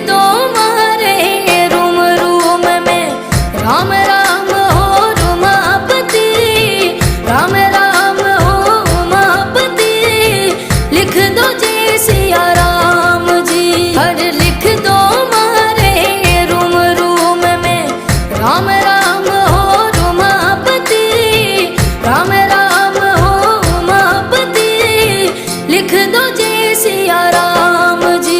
दो मारे room room में राम राम हो उमापति, राम राम हो उमापति। लिख दो जय सिया राम जी, अरे लिख दो मारे रूम रूम में राम राम हो उमापति, राम राम हो उमापति। लिख दो जय सिया राम जी।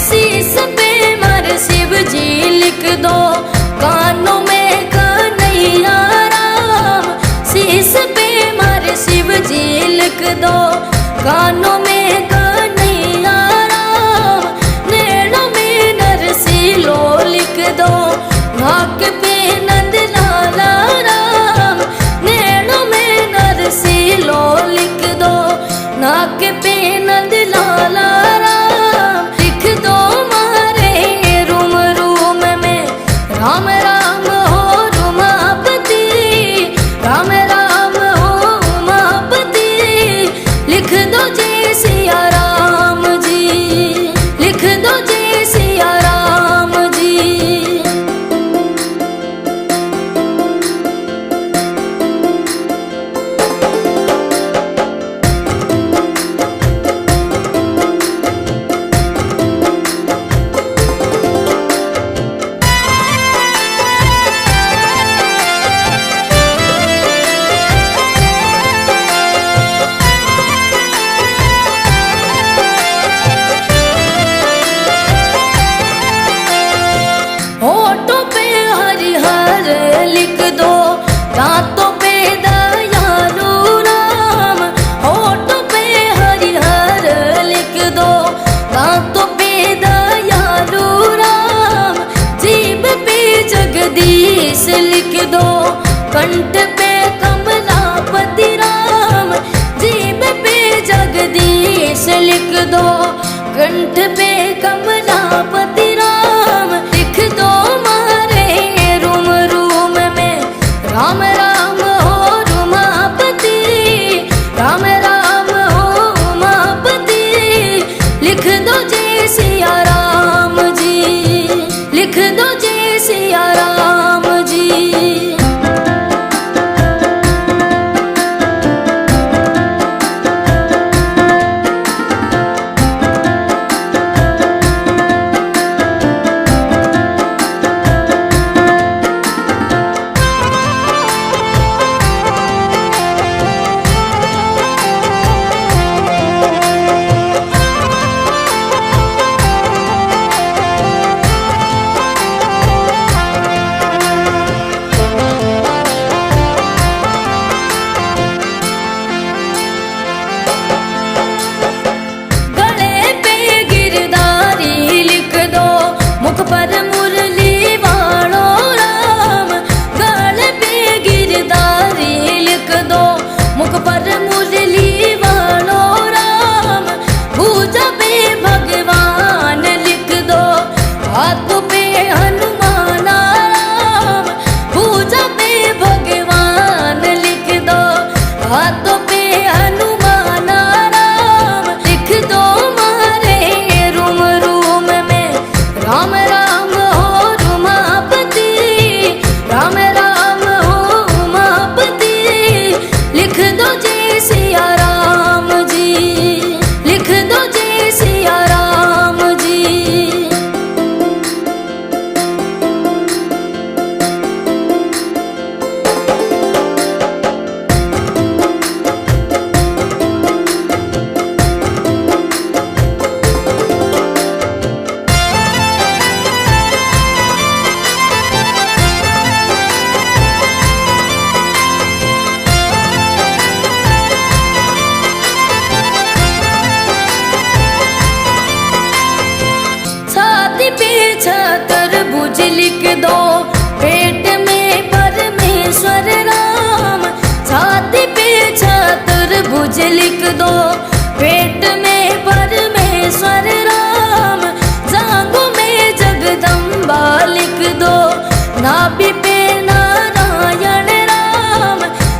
शीश पे मर शिव जी लिख दो, कानों में कन्हैया राम। शीश पे मर शिव जी लिख दो, कानों में कन्हैया राम। नैनों में नरसिलो लिख दो, नाक पे नंद लाला राम। नैनों में नरसिलो लिख दो, नाक पे नंद लाला राम। राम राम हो उमापति, राम राम हो उमापति। लिख दो जय सिया राम जी, लिख दो जय सिया राम जी। होठों पे हरिहर लिख दो, दांतों पे दयालु राम। होठों पे हरिहर लिख दो, दांतों पे दयालु राम। जीभ पे जगदीश लिख दो, कंठ पे कमलापति राम। जीभ पे जगदीश लिख दो, कंठ पे कमलापति राम। लिख दो मारे रूम रूम में राम राम हो उमापति, राम राम हो उमापति। लिख दो जय सिया राम जी, लिख दो जय सिया राम जी। लिख दो, पेट में परमेश्वर राम, छाती पे चतुर्भुज लिख दो, पेट में परमेश्वर राम, जांघों में जगदम्बा लिख दो, नाभि पे नारायण राम,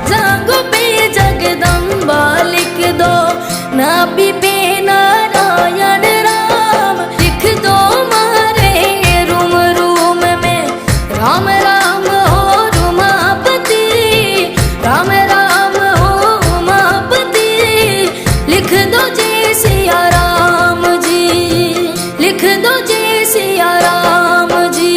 जांघों पे जगदम्बा लिख दो, नाभि पे नारायण राम लिख दो, मारे रूम रूम में राम राम हो रुमापति, राम राम हो उमापति, लिख दो जय सिया राम जी, लिख दो जय सिया राम जी।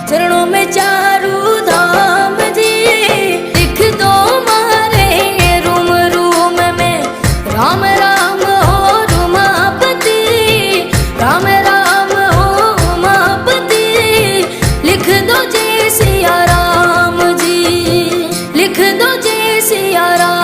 चरणों में चारू धाम जी लिख दो, मारे रूम रूम में राम राम हो रुमापति, राम राम हो उमापति, लिख दो जय सिया राम जी, लिख दो जय सिया राम।